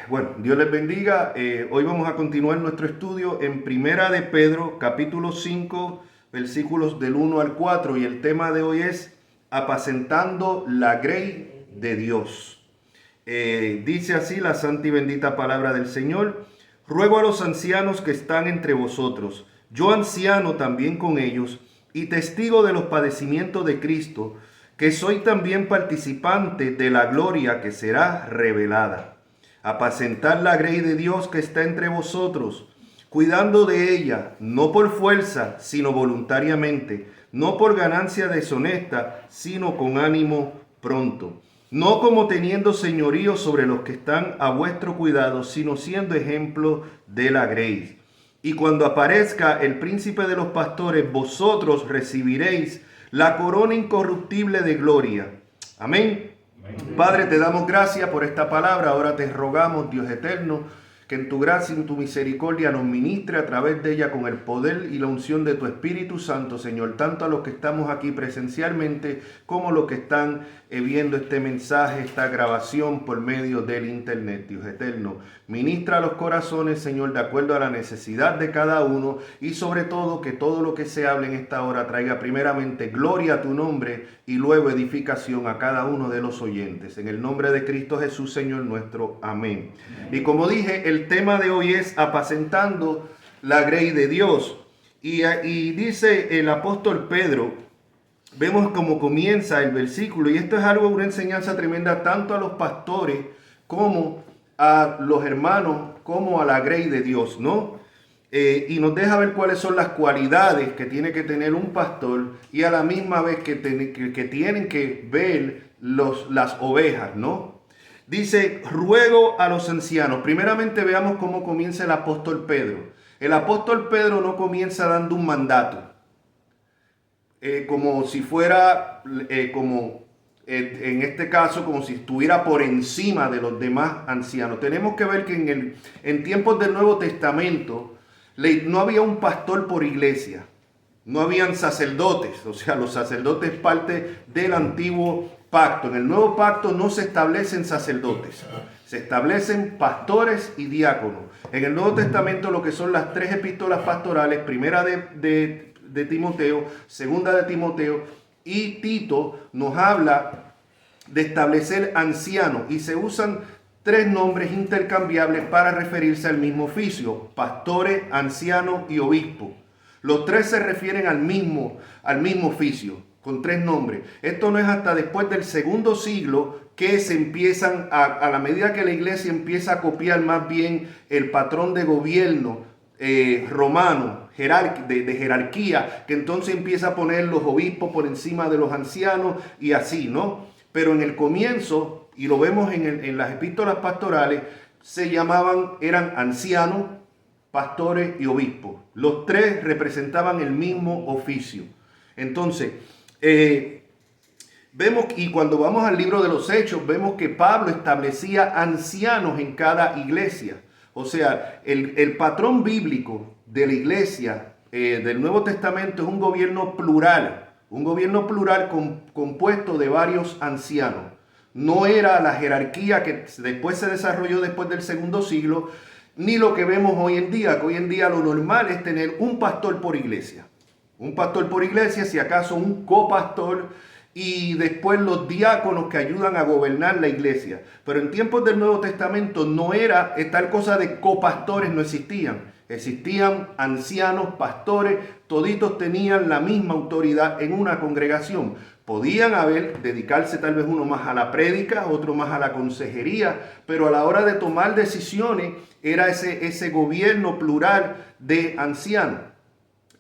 Bueno, Dios les bendiga. Hoy vamos a continuar nuestro estudio en Primera de Pedro, capítulo 5, versículos del 1 al 4, y el tema de hoy es apacentando la grey de Dios. Dice así la santa y bendita palabra del Señor: ruego a los ancianos que están entre vosotros, yo anciano también con ellos, y testigo de los padecimientos de Cristo, que soy también participante de la gloria que será revelada. Apacentar la grey de Dios que está entre vosotros, cuidando de ella, no por fuerza, sino voluntariamente, no por ganancia deshonesta, sino con ánimo pronto, no como teniendo señorío sobre los que están a vuestro cuidado, sino siendo ejemplo de la grey. Y cuando aparezca el príncipe de los pastores, vosotros recibiréis la corona incorruptible de gloria. Amén. Padre, te damos gracias por esta palabra. Ahora te rogamos, Dios eterno, que en tu gracia y en tu misericordia nos ministre a través de ella con el poder y la unción de tu Espíritu Santo, Señor, tanto a los que estamos aquí presencialmente como los que están viendo este mensaje, esta grabación por medio del internet. Dios eterno, ministra a los corazones, Señor, de acuerdo a la necesidad de cada uno, y sobre todo que todo lo que se hable en esta hora traiga primeramente gloria a tu nombre y luego edificación a cada uno de los oyentes. En el nombre de Cristo Jesús, Señor nuestro. Amén. Y como dije, el tema de hoy es apacentando la grey de Dios. Y dice el apóstol Pedro, vemos cómo comienza el versículo, y esto es algo, una enseñanza tremenda tanto a los pastores como a los hermanos, como a la grey de Dios, ¿no? Y nos deja ver cuáles son las cualidades que tiene que tener un pastor, y a la misma vez que tienen que ver las ovejas, ¿no? Dice, ruego a los ancianos. Primeramente veamos cómo comienza el apóstol Pedro. El apóstol Pedro no comienza dando un mandato, como si fuera, en este caso, como si estuviera por encima de los demás ancianos. Tenemos que ver que en tiempos del Nuevo Testamento no había un pastor por iglesia. No habían sacerdotes, o sea, los sacerdotes parte del antiguo pacto. En el nuevo pacto no se establecen sacerdotes, se establecen pastores y diáconos. En el Nuevo Testamento lo que son las tres epístolas pastorales, primera de Timoteo, segunda de Timoteo y Tito, nos habla de establecer ancianos, y se usan tres nombres intercambiables para referirse al mismo oficio: pastores, ancianos y obispos. Los tres se refieren al mismo oficio, con tres nombres. Esto no es hasta después del segundo siglo que se empiezan, a la medida que la iglesia empieza a copiar más bien el patrón de gobierno romano, de jerarquía, que entonces empieza a poner los obispos por encima de los ancianos y así, ¿no? Pero en el comienzo, y lo vemos en las epístolas pastorales, eran ancianos, pastores y obispos. Los tres representaban el mismo oficio. Entonces, vemos, y cuando vamos al libro de los Hechos, vemos que Pablo establecía ancianos en cada iglesia. O sea, el patrón bíblico de la iglesia del Nuevo Testamento es un gobierno plural compuesto de varios ancianos. No era la jerarquía que después se desarrolló después del segundo siglo, ni lo que vemos hoy en día, que hoy en día lo normal es tener un pastor por iglesia. Un pastor por iglesia, si acaso un copastor, y después los diáconos que ayudan a gobernar la iglesia. Pero en tiempos del Nuevo Testamento no era tal cosa de copastores, no existían. Existían ancianos, pastores, toditos tenían la misma autoridad en una congregación. Podían dedicarse tal vez uno más a la prédica, otro más a la consejería, pero a la hora de tomar decisiones era ese gobierno plural de ancianos.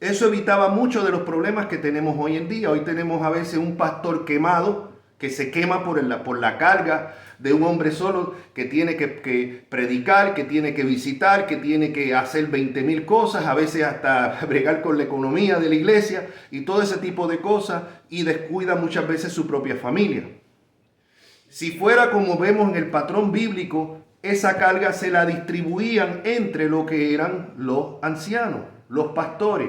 Eso evitaba muchos de los problemas que tenemos hoy en día. Hoy tenemos a veces un pastor quemado, que se quema por la carga de un hombre solo, que tiene que predicar, que tiene que visitar, que tiene que hacer 20,000 cosas, a veces hasta bregar con la economía de la iglesia y todo ese tipo de cosas, y descuida muchas veces su propia familia. Si fuera como vemos en el patrón bíblico, esa carga se la distribuían entre lo que eran los ancianos, los pastores.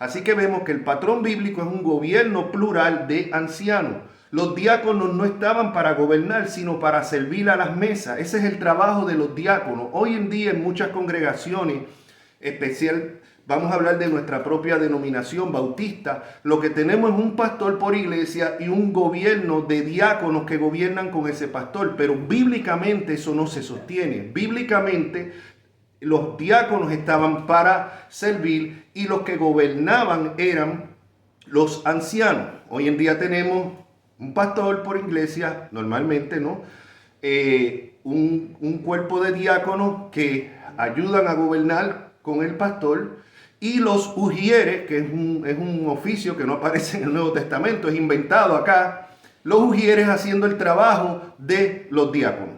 Así que vemos que el patrón bíblico es un gobierno plural de ancianos. Los diáconos no estaban para gobernar, sino para servir a las mesas. Ese es el trabajo de los diáconos. Hoy en día en muchas congregaciones, especial, vamos a hablar de nuestra propia denominación bautista, lo que tenemos es un pastor por iglesia y un gobierno de diáconos que gobiernan con ese pastor. Pero bíblicamente eso no se sostiene. Bíblicamente los diáconos estaban para servir y los que gobernaban eran los ancianos. Hoy en día tenemos un pastor por iglesia, normalmente, ¿no? Un cuerpo de diáconos que ayudan a gobernar con el pastor, y los ujieres, que es un oficio que no aparece en el Nuevo Testamento, es inventado acá, los ujieres haciendo el trabajo de los diáconos.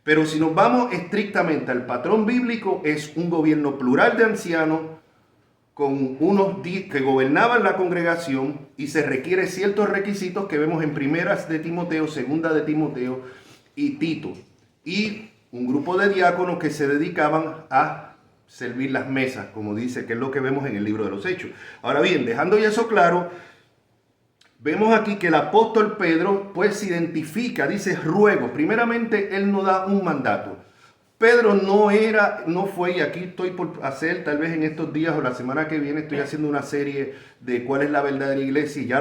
Pero si nos vamos estrictamente al patrón bíblico, es un gobierno plural de ancianos, con unos que gobernaban la congregación, y se requiere ciertos requisitos que vemos en primeras de Timoteo, segunda de Timoteo y Tito, y un grupo de diáconos que se dedicaban a servir las mesas, como dice, que es lo que vemos en el libro de los Hechos. Ahora bien, dejando ya eso claro, vemos aquí que el apóstol Pedro pues se identifica, dice ruego. Primeramente él no da un mandato. Pedro no fue, y aquí estoy por hacer, tal vez en estos días o la semana que viene, estoy haciendo una serie de cuál es la verdadera iglesia, y ya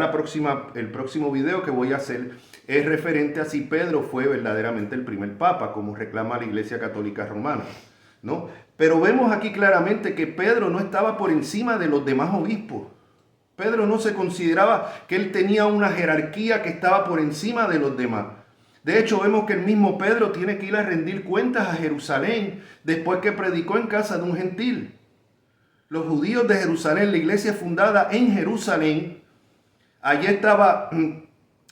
el próximo video que voy a hacer es referente a si Pedro fue verdaderamente el primer papa, como reclama la Iglesia Católica Romana, ¿no? Pero vemos aquí claramente que Pedro no estaba por encima de los demás obispos. Pedro no se consideraba que él tenía una jerarquía que estaba por encima de los demás. De hecho, vemos que el mismo Pedro tiene que ir a rendir cuentas a Jerusalén después que predicó en casa de un gentil. Los judíos de Jerusalén, la iglesia fundada en Jerusalén, allí estaban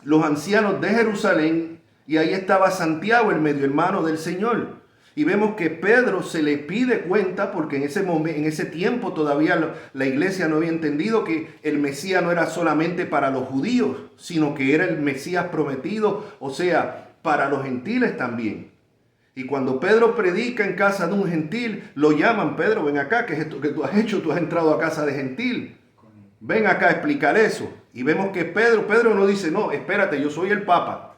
los ancianos de Jerusalén y ahí estaba Santiago, el medio hermano del Señor. Y vemos que Pedro se le pide cuenta porque en ese tiempo todavía la iglesia no había entendido que el Mesías no era solamente para los judíos, sino que era el Mesías prometido, o sea, para los gentiles también. Y cuando Pedro predica en casa de un gentil, lo llaman: Pedro, ven acá, ¿qué es esto que tú has hecho? Tú has entrado a casa de gentil. Ven acá a explicar eso. Y vemos que Pedro no dice: no, espérate, yo soy el Papa.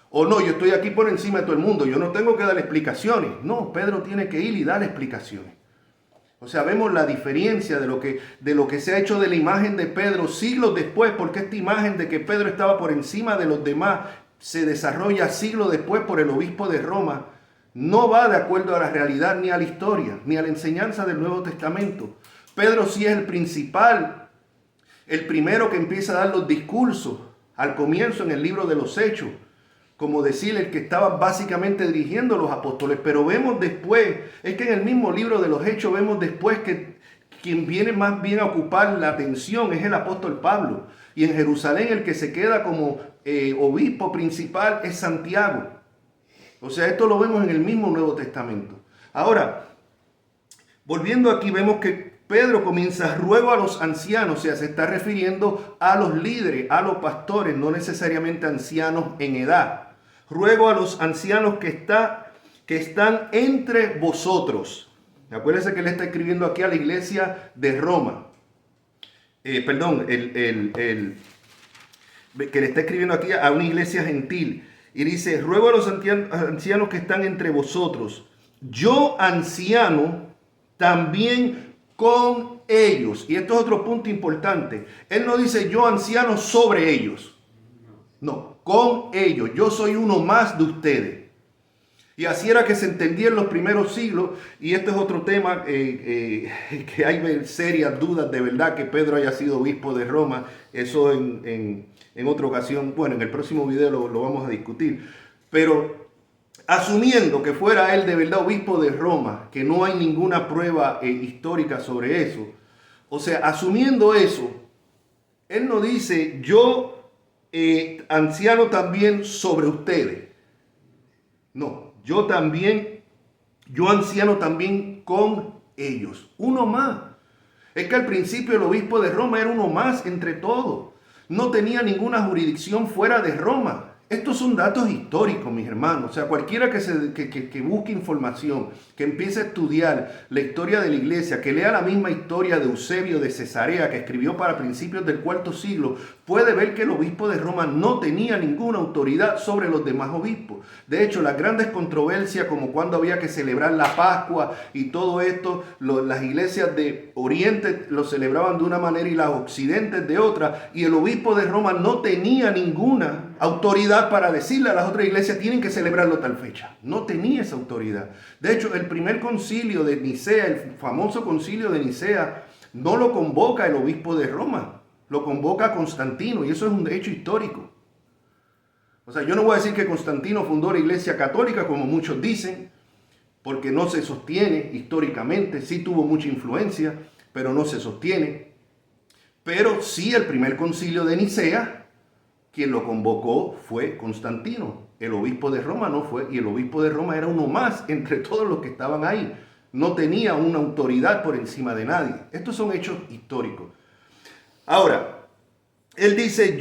O no, yo estoy aquí por encima de todo el mundo, yo no tengo que dar explicaciones. No, Pedro tiene que ir y dar explicaciones. O sea, vemos la diferencia de lo que se ha hecho de la imagen de Pedro siglos después, porque esta imagen de que Pedro estaba por encima de los demás se desarrolla siglos después por el obispo de Roma. No va de acuerdo a la realidad, ni a la historia, ni a la enseñanza del Nuevo Testamento. Pedro sí es el principal, el primero que empieza a dar los discursos al comienzo en el libro de los Hechos, como decir, el que estaba básicamente dirigiendo a los apóstoles. Pero vemos después, es que en el mismo libro de los Hechos vemos después que quien viene más bien a ocupar la atención es el apóstol Pablo. Y en Jerusalén el que se queda como obispo principal es Santiago. O sea, esto lo vemos en el mismo Nuevo Testamento. Ahora, volviendo aquí, vemos que Pedro comienza: ruego a los ancianos, o sea, se está refiriendo a los líderes, a los pastores, no necesariamente ancianos en edad. Ruego a los ancianos que están entre vosotros. Acuérdense que él está escribiendo aquí a la iglesia de Roma. Que le está escribiendo aquí a una iglesia gentil. Y dice: ruego a los ancianos que están entre vosotros. Yo, anciano, también con ellos. Y esto es otro punto importante. Él no dice yo, anciano, sobre ellos. No, con ellos. Yo soy uno más de ustedes. Y así era que se entendía en los primeros siglos. Y este es otro tema que hay serias dudas de verdad que Pedro haya sido obispo de Roma. Eso en otra ocasión, bueno, en el próximo video lo vamos a discutir. Pero asumiendo que fuera él de verdad obispo de Roma, que no hay ninguna prueba histórica sobre eso. O sea, asumiendo eso, él no dice yo, anciano, también sobre ustedes. No, yo anciano también con ellos. Uno más. Es que al principio el obispo de Roma era uno más entre todos. No tenía ninguna jurisdicción fuera de Roma. Estos son datos históricos, mis hermanos. O sea, cualquiera que busque información, que empiece a estudiar la historia de la iglesia, que lea la misma historia de Eusebio de Cesarea, que escribió para principios del IV siglo, puede ver que el obispo de Roma no tenía ninguna autoridad sobre los demás obispos. De hecho, las grandes controversias, como cuando había que celebrar la Pascua y todo esto, las iglesias de Oriente lo celebraban de una manera y las occidentes de otra, y el obispo de Roma no tenía ninguna autoridad para decirle a las otras iglesias tienen que celebrarlo tal fecha. No tenía esa autoridad. De hecho, el primer concilio de Nicea, el famoso concilio de Nicea, no lo convoca el obispo de Roma, lo convoca Constantino, y eso es un hecho histórico. O sea, yo no voy a decir que Constantino fundó la iglesia católica, como muchos dicen, porque no se sostiene históricamente, sí tuvo mucha influencia, pero no se sostiene. Pero sí, el primer concilio de Nicea, quien lo convocó fue Constantino. El obispo de Roma no fue, y el obispo de Roma era uno más entre todos los que estaban ahí. No tenía una autoridad por encima de nadie. Estos son hechos históricos. Ahora, él dice,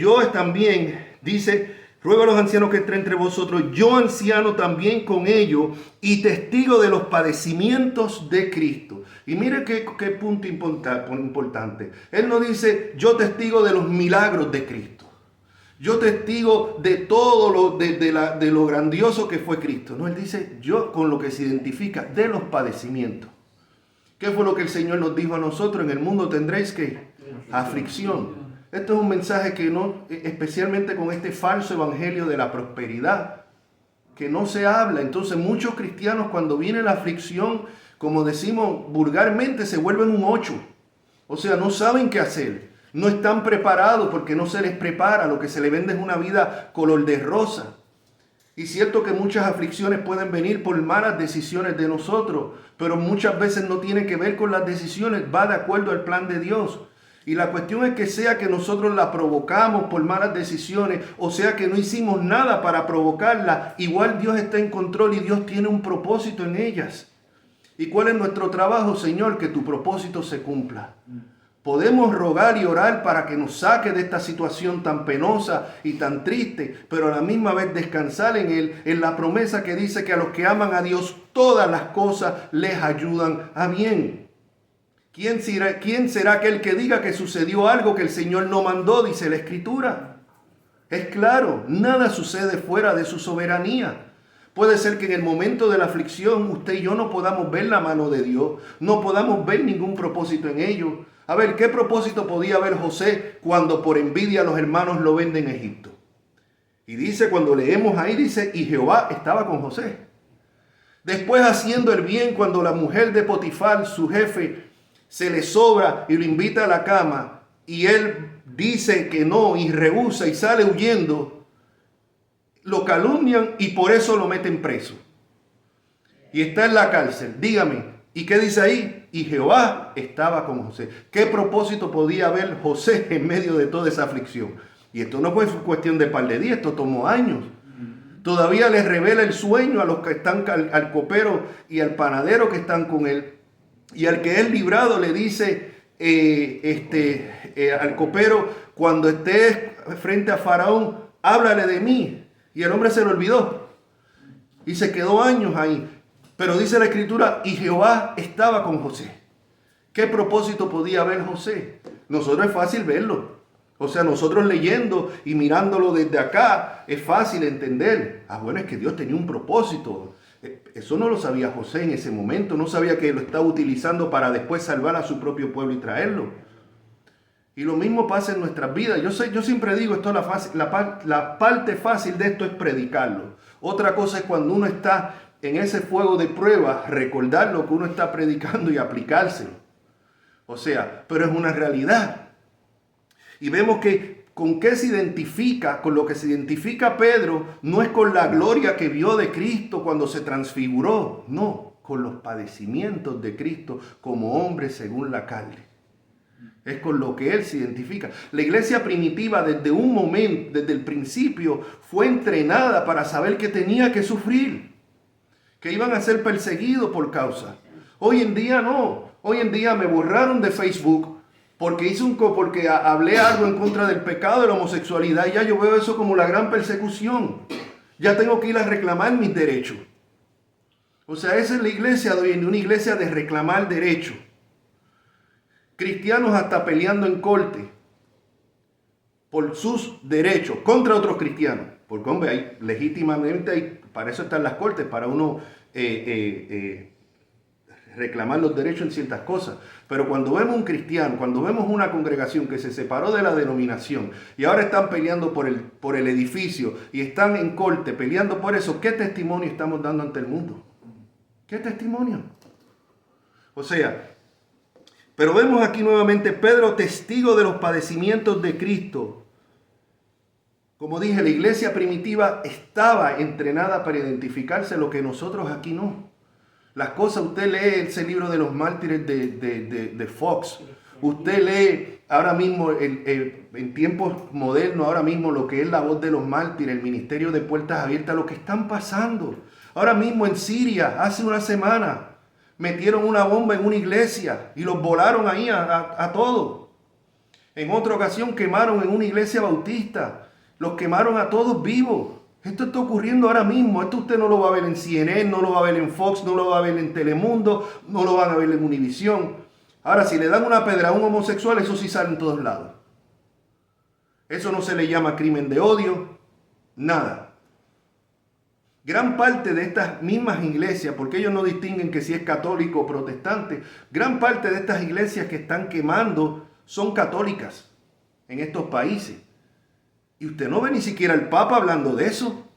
ruego a los ancianos que entren entre vosotros, yo anciano también con ellos y testigo de los padecimientos de Cristo. Y mire qué punto importante. Él no dice, yo testigo de los milagros de Cristo. Yo testigo de todo de lo grandioso que fue Cristo. No, él dice, yo con lo que se identifica de los padecimientos. ¿Qué fue lo que el Señor nos dijo a nosotros? En el mundo tendréis que aflicción. Esto es un mensaje que no, especialmente con este falso evangelio de la prosperidad, que no se habla. Entonces muchos cristianos cuando viene la aflicción, como decimos vulgarmente, se vuelven un 8. O sea, no saben qué hacer. No están preparados porque no se les prepara. Lo que se les vende es una vida color de rosa. Y cierto que muchas aflicciones pueden venir por malas decisiones de nosotros, pero muchas veces no tiene que ver con las decisiones, va de acuerdo al plan de Dios. Y la cuestión es que sea que nosotros la provocamos por malas decisiones, o sea que no hicimos nada para provocarla, igual Dios está en control y Dios tiene un propósito en ellas. ¿Y cuál es nuestro trabajo, Señor? Que tu propósito se cumpla. Podemos rogar y orar para que nos saque de esta situación tan penosa y tan triste, pero a la misma vez descansar en Él, en la promesa que dice que a los que aman a Dios todas las cosas les ayudan a bien. ¿Quién será aquel que diga que sucedió algo que el Señor no mandó? Dice la Escritura. Es claro, nada sucede fuera de su soberanía. Puede ser que en el momento de la aflicción usted y yo no podamos ver la mano de Dios, no podamos ver ningún propósito en ello. A ver, ¿qué propósito podía haber José cuando por envidia los hermanos lo venden en Egipto? Y dice, cuando leemos ahí, dice, y Jehová estaba con José. Después haciendo el bien, cuando la mujer de Potifar, su jefe, se le sobra y lo invita a la cama, y él dice que no y rehúsa y sale huyendo, lo calumnian y por eso lo meten preso. Y está en la cárcel. Dígame, ¿y qué dice ahí? Y Jehová estaba con José. ¿Qué propósito podía haber José en medio de toda esa aflicción? Y esto no fue cuestión de par de días, esto tomó años. Todavía les revela el sueño a los que están, al copero y al panadero que están con él. Y al que es librado le dice al copero, cuando estés frente a Faraón, háblale de mí. Y el hombre se lo olvidó. Y se quedó años ahí. Pero dice la Escritura, y Jehová estaba con José. ¿Qué propósito podía haber José? Nosotros es fácil verlo. O sea, nosotros leyendo y mirándolo desde acá, es fácil entender. Bueno, es que Dios tenía un propósito. Eso no lo sabía José en ese momento. No sabía que lo estaba utilizando para después salvar a su propio pueblo y traerlo. Y lo mismo pasa en nuestras vidas. Yo siempre digo, esto la parte fácil de esto es predicarlo. Otra cosa es cuando uno está en ese fuego de prueba, recordar lo que uno está predicando y aplicárselo. O sea, pero es una realidad. Y vemos que con qué se identifica, con lo que se identifica Pedro, no es con la gloria que vio de Cristo cuando se transfiguró, no, con los padecimientos de Cristo como hombre según la carne. Es con lo que él se identifica. La iglesia primitiva desde un momento, desde el principio, fue entrenada para saber que tenía que sufrir, que iban a ser perseguidos por causa. Hoy en día no. Hoy en día me borraron de Facebook porque porque hablé algo en contra del pecado de la homosexualidad, y ya yo veo eso como la gran persecución. Ya tengo que ir a reclamar mis derechos. O sea, esa es la iglesia de hoy en día, una iglesia de reclamar derechos. Cristianos hasta peleando en corte por sus derechos contra otros cristianos. Porque, hombre, legítimamente para eso están las cortes, para uno reclamar los derechos en ciertas cosas. Pero cuando vemos un cristiano, cuando vemos una congregación que se separó de la denominación y ahora están peleando por el edificio y están en corte peleando por eso, ¿qué testimonio estamos dando ante el mundo? ¿Qué testimonio? O sea, pero vemos aquí nuevamente Pedro, testigo de los padecimientos de Cristo. Como dije, la iglesia primitiva estaba entrenada para identificarse, lo que nosotros aquí no. Las cosas, usted lee ese libro de los mártires de Fox. Usted lee ahora mismo, en tiempos modernos, ahora mismo lo que es la voz de los mártires, el ministerio de puertas abiertas, lo que están pasando. Ahora mismo en Siria, hace una semana, metieron una bomba en una iglesia y los volaron ahí a todos. En otra ocasión quemaron en una iglesia bautista. Los quemaron a todos vivos. Esto está ocurriendo ahora mismo. Esto usted no lo va a ver en CNN, no lo va a ver en Fox, no lo va a ver en Telemundo, no lo van a ver en Univisión. Ahora, si le dan una pedra a un homosexual, eso sí sale en todos lados. Eso no se le llama crimen de odio, nada. Gran parte de estas mismas iglesias, porque ellos no distinguen que si es católico o protestante, gran parte de estas iglesias que están quemando son católicas en estos países. Y usted no ve ni siquiera al Papa hablando de eso.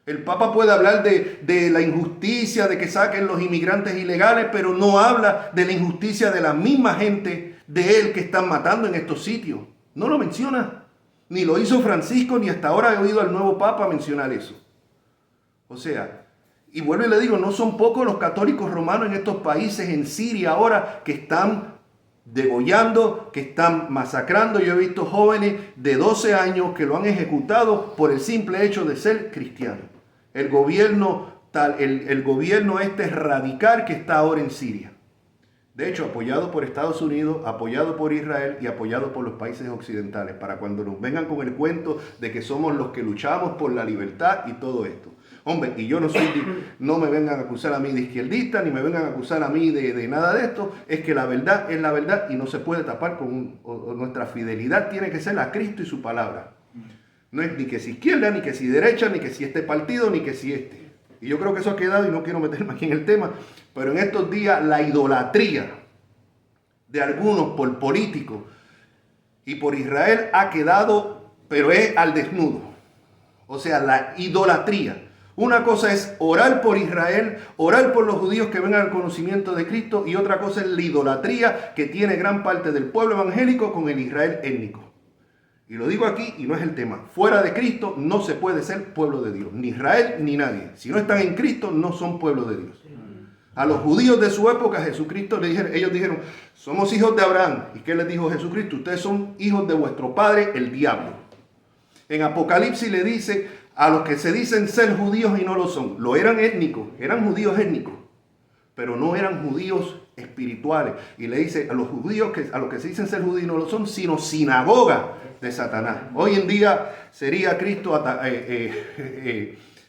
El Papa puede hablar de la injusticia, de que saquen los inmigrantes ilegales, pero no habla de la injusticia de la misma gente de él que están matando en estos sitios. No lo menciona. Ni lo hizo Francisco, ni hasta ahora he oído al nuevo Papa mencionar eso. O sea, y vuelvo y le digo, no son pocos los católicos romanos en estos países, en Siria ahora, que están degollando, que están masacrando. Yo he visto jóvenes de 12 años que lo han ejecutado por el simple hecho de ser cristianos. El gobierno radical que está ahora en Siria. De hecho, apoyado por Estados Unidos, apoyado por Israel y apoyado por los países occidentales, para cuando nos vengan con el cuento de que somos los que luchamos por la libertad y todo esto. Hombre, y yo no me vengan a acusar a mí de izquierdista, ni me vengan a acusar a mí de nada de esto. Es que la verdad es la verdad y no se puede tapar nuestra fidelidad tiene que ser a Cristo y su palabra. No es ni que si izquierda, ni que si derecha, ni que si este partido, ni que si este. Y yo creo que eso ha quedado, y no quiero meterme aquí en el tema, pero en estos días la idolatría de algunos por políticos y por Israel ha quedado, pero es al desnudo. O sea, la idolatría. Una cosa es orar por Israel, orar por los judíos que vengan al conocimiento de Cristo, y otra cosa es la idolatría que tiene gran parte del pueblo evangélico con el Israel étnico. Y lo digo aquí y no es el tema. Fuera de Cristo no se puede ser pueblo de Dios, ni Israel ni nadie. Si no están en Cristo no son pueblo de Dios. A los judíos de su época Jesucristo ellos dijeron, somos hijos de Abraham. ¿Y qué les dijo Jesucristo? Ustedes son hijos de vuestro padre, el diablo. En Apocalipsis le dice a los que se dicen ser judíos y no lo son. Lo eran étnicos, eran judíos étnicos, pero no eran judíos espirituales. Y le dice a los judíos, a los que se dicen ser judíos y no lo son, sino sinagoga de Satanás. Hoy en día sería Cristo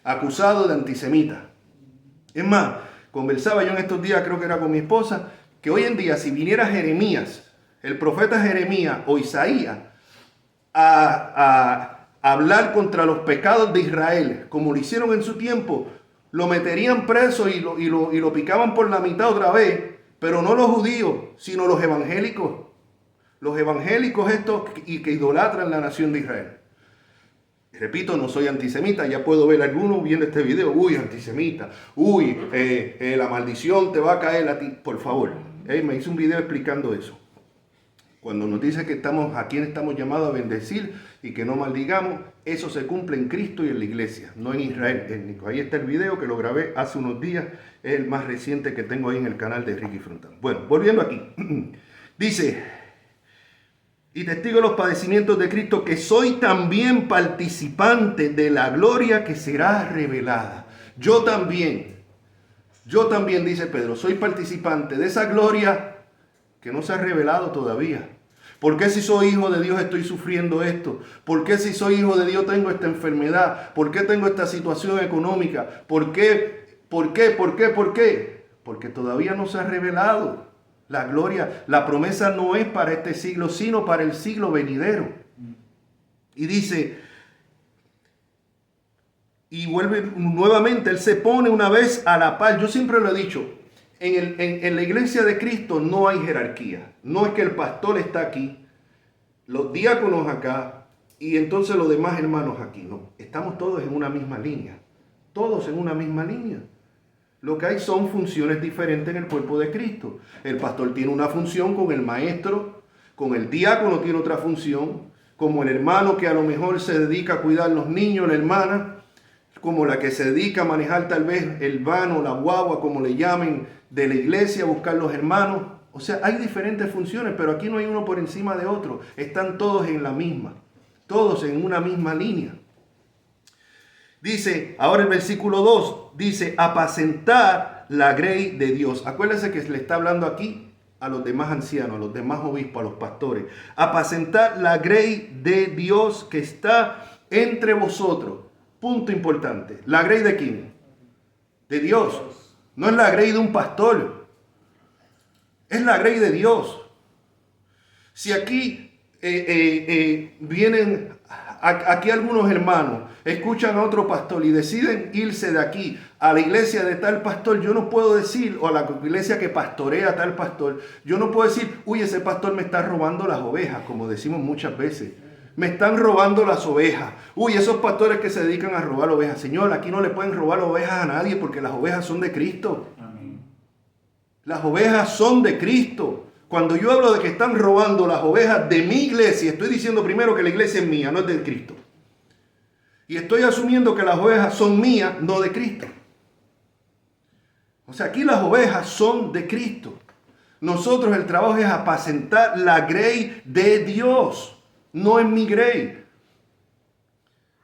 acusado de antisemita. Es más, conversaba yo en estos días, creo que era con mi esposa, que hoy en día si viniera Jeremías, el profeta Jeremías o Isaías, a hablar contra los pecados de Israel, como lo hicieron en su tiempo, lo meterían preso y lo picaban por la mitad otra vez, pero no los judíos, sino los evangélicos. Los evangélicos estos y que idolatran la nación de Israel. Repito, no soy antisemita, ya puedo ver a algunos viendo este video, uy, antisemita, uy, la maldición te va a caer a ti, por favor. Me hice un video explicando eso. Cuando nos dice que a quién estamos llamados a bendecir y que no maldigamos, eso se cumple en Cristo y en la iglesia, no en Israel étnico. Ahí está el video que lo grabé hace unos días, es el más reciente que tengo ahí en el canal de Ricky Frontal. Bueno, volviendo aquí, dice, y testigo de los padecimientos de Cristo, que soy también participante de la gloria que será revelada. Yo también, dice Pedro, soy participante de esa gloria que no se ha revelado todavía. ¿Por qué si soy hijo de Dios estoy sufriendo esto? ¿Por qué si soy hijo de Dios tengo esta enfermedad? ¿Por qué tengo esta situación económica? ¿Por qué? ¿Por qué? ¿Por qué? ¿Por qué? Porque todavía no se ha revelado la gloria. La promesa no es para este siglo, sino para el siglo venidero. Y dice, y vuelve nuevamente, Él se pone una vez a la par. Yo siempre lo he dicho, en la iglesia de Cristo no hay jerarquía. No es que el pastor está aquí, los diáconos acá y entonces los demás hermanos aquí. No, estamos todos en una misma línea. Todos en una misma línea. Lo que hay son funciones diferentes en el cuerpo de Cristo. El pastor tiene una función con el maestro, con el diácono tiene otra función, como el hermano que a lo mejor se dedica a cuidar los niños, la hermana, como la que se dedica a manejar tal vez el vano, la guagua, como le llamen, de la iglesia, a buscar los hermanos. O sea, hay diferentes funciones, pero aquí no hay uno por encima de otro. Están todos en la misma, todos en una misma línea. Dice, ahora el versículo 2, dice, apacentar la grey de Dios. Acuérdense que le está hablando aquí a los demás ancianos, a los demás obispos, a los pastores. Apacentar la grey de Dios que está entre vosotros. Punto importante. ¿La grey de quién? De Dios. No es la grey de un pastor. Es la grey de Dios. Si aquí vienen aquí algunos hermanos, escuchan a otro pastor y deciden irse de aquí a la iglesia de tal pastor, yo no puedo decir, o a la iglesia que pastorea a tal pastor, yo no puedo decir, uy, ese pastor me está robando las ovejas, como decimos muchas veces. Me están robando las ovejas. Uy, esos pastores que se dedican a robar ovejas. Señor, aquí no le pueden robar ovejas a nadie porque las ovejas son de Cristo. Amén. Las ovejas son de Cristo. Cuando yo hablo de que están robando las ovejas de mi iglesia, estoy diciendo primero que la iglesia es mía, no es de Cristo. Y estoy asumiendo que las ovejas son mías, no de Cristo. O sea, aquí las ovejas son de Cristo. Nosotros el trabajo es apacentar la grey de Dios. No es mi grey.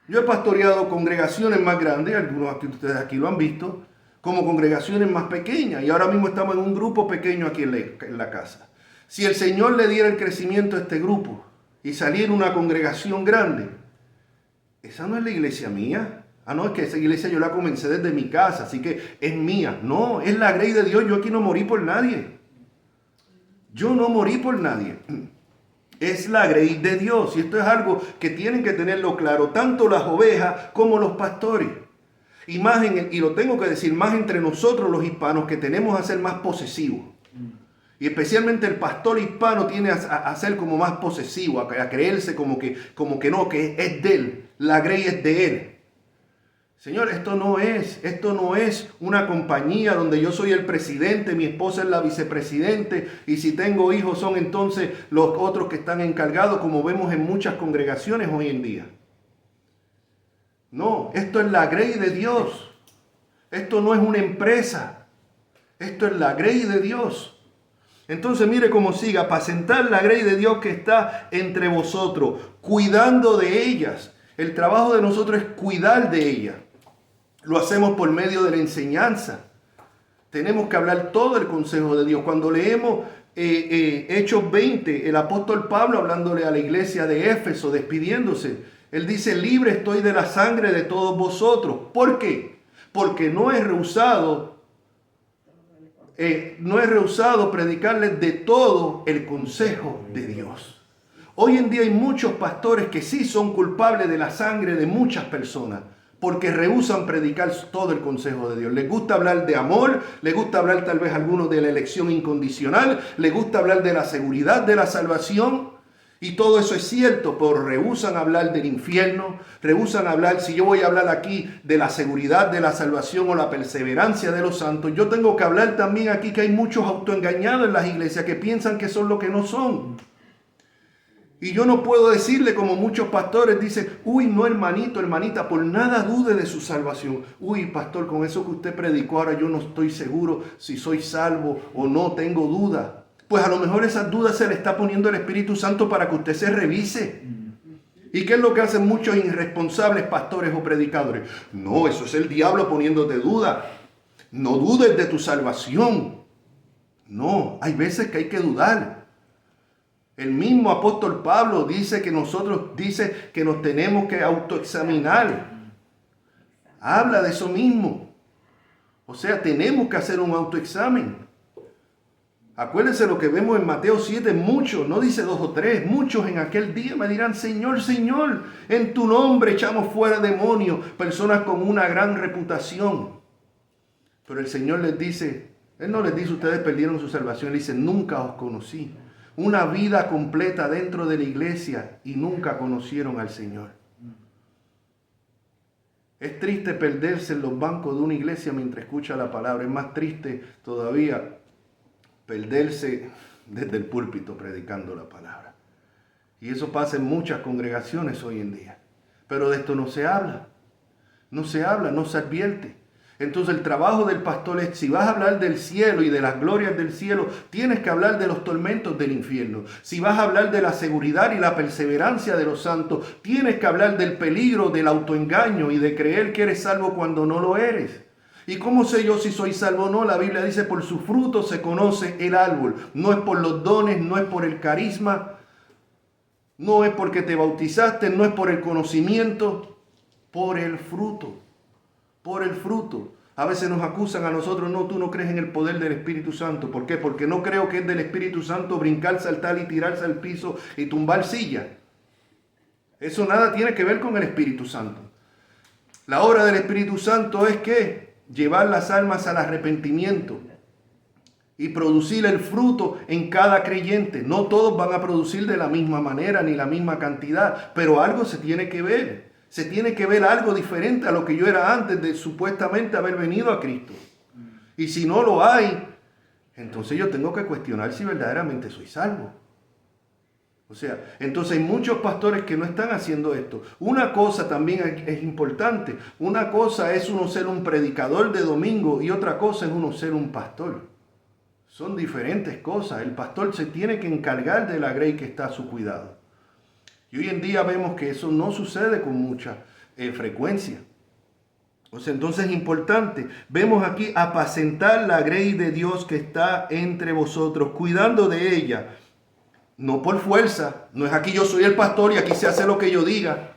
Yo he pastoreado congregaciones más grandes, algunos de ustedes aquí lo han visto, como congregaciones más pequeñas. Y ahora mismo estamos en un grupo pequeño aquí en la casa. Si el Señor le diera el crecimiento a este grupo y saliera una congregación grande, esa no es la iglesia mía. Ah, no, es que esa iglesia yo la comencé desde mi casa, así que es mía. No, es la grey de Dios. Yo aquí no morí por nadie. Yo no morí por nadie. Es la grey de Dios. Y esto es algo que tienen que tenerlo claro, tanto las ovejas como los pastores. Y más y lo tengo que decir, más entre nosotros los hispanos que tenemos a ser más posesivos. Y especialmente el pastor hispano tiene a ser como más posesivo, a creerse como que no, que es de él. La grey es de él. Señor, esto no es una compañía donde yo soy el presidente, mi esposa es la vicepresidente y si tengo hijos son entonces los otros que están encargados, como vemos en muchas congregaciones hoy en día. No, esto es la grey de Dios. Esto no es una empresa. Esto es la grey de Dios. Entonces mire cómo sigue, apacentar la grey de Dios que está entre vosotros, cuidando de ellas. El trabajo de nosotros es cuidar de ellas. Lo hacemos por medio de la enseñanza. Tenemos que hablar todo el consejo de Dios. Cuando leemos Hechos 20, el apóstol Pablo hablándole a la iglesia de Éfeso, despidiéndose, él dice, libre estoy de la sangre de todos vosotros. ¿Por qué? Porque no he rehusado predicarles de todo el consejo de Dios. Hoy en día hay muchos pastores que sí son culpables de la sangre de muchas personas, porque rehúsan predicar todo el consejo de Dios. Les gusta hablar de amor, les gusta hablar tal vez algunos de la elección incondicional, les gusta hablar de la seguridad de la salvación, y todo eso es cierto, pero rehúsan hablar del infierno, rehúsan hablar, si yo voy a hablar aquí de la seguridad de la salvación o la perseverancia de los santos, yo tengo que hablar también aquí que hay muchos autoengañados en las iglesias que piensan que son lo que no son. Y yo no puedo decirle como muchos pastores dicen, uy, no hermanito, hermanita, por nada dude de su salvación. Uy, pastor, con eso que usted predicó ahora yo no estoy seguro si soy salvo o no, tengo duda. Pues a lo mejor esas dudas se le está poniendo el Espíritu Santo para que usted se revise. ¿Y qué es lo que hacen muchos irresponsables pastores o predicadores? No, eso es el diablo poniéndote duda. No dudes de tu salvación. No, hay veces que hay que dudar. El mismo apóstol Pablo dice que nos tenemos que autoexaminar. Habla de eso mismo. O sea, tenemos que hacer un autoexamen. Acuérdense lo que vemos en Mateo 7, muchos, no dice 2 o 3, muchos en aquel día me dirán, Señor, Señor, en tu nombre echamos fuera demonios, personas con una gran reputación. Pero el Señor les dice, Él no les dice, ustedes perdieron su salvación, Él dice, nunca os conocí. Una vida completa dentro de la iglesia y nunca conocieron al Señor. Es triste perderse en los bancos de una iglesia mientras escucha la palabra. Es más triste todavía perderse desde el púlpito predicando la palabra. Y eso pasa en muchas congregaciones hoy en día. Pero de esto no se habla. No se habla, no se advierte. Entonces el trabajo del pastor es, si vas a hablar del cielo y de las glorias del cielo, tienes que hablar de los tormentos del infierno. Si vas a hablar de la seguridad y la perseverancia de los santos, tienes que hablar del peligro del autoengaño y de creer que eres salvo cuando no lo eres. ¿Y cómo sé yo si soy salvo o no? La Biblia dice, por su fruto se conoce el árbol. No es por los dones, no es por el carisma, no es porque te bautizaste, no es por el conocimiento, por el fruto. Por el fruto. A veces nos acusan a nosotros, no, tú no crees en el poder del Espíritu Santo. ¿Por qué? Porque no creo que es del Espíritu Santo brincar, saltar y tirarse al piso y tumbar silla. Eso nada tiene que ver con el Espíritu Santo. La obra del Espíritu Santo es que llevar las almas al arrepentimiento y producir el fruto en cada creyente. No todos van a producir de la misma manera ni la misma cantidad, pero algo se tiene que ver. Se tiene que ver algo diferente a lo que yo era antes de supuestamente haber venido a Cristo. Y si no lo hay, entonces yo tengo que cuestionar si verdaderamente soy salvo. O sea, entonces hay muchos pastores que no están haciendo esto. Una cosa también es importante. Una cosa es uno ser un predicador de domingo y otra cosa es uno ser un pastor. Son diferentes cosas. El pastor se tiene que encargar de la grey que está a su cuidado. Y hoy en día vemos que eso no sucede con mucha frecuencia. O sea, entonces es importante. Vemos aquí apacentar la grey de Dios que está entre vosotros, cuidando de ella. No por fuerza. No es aquí yo soy el pastor y aquí se hace lo que yo diga.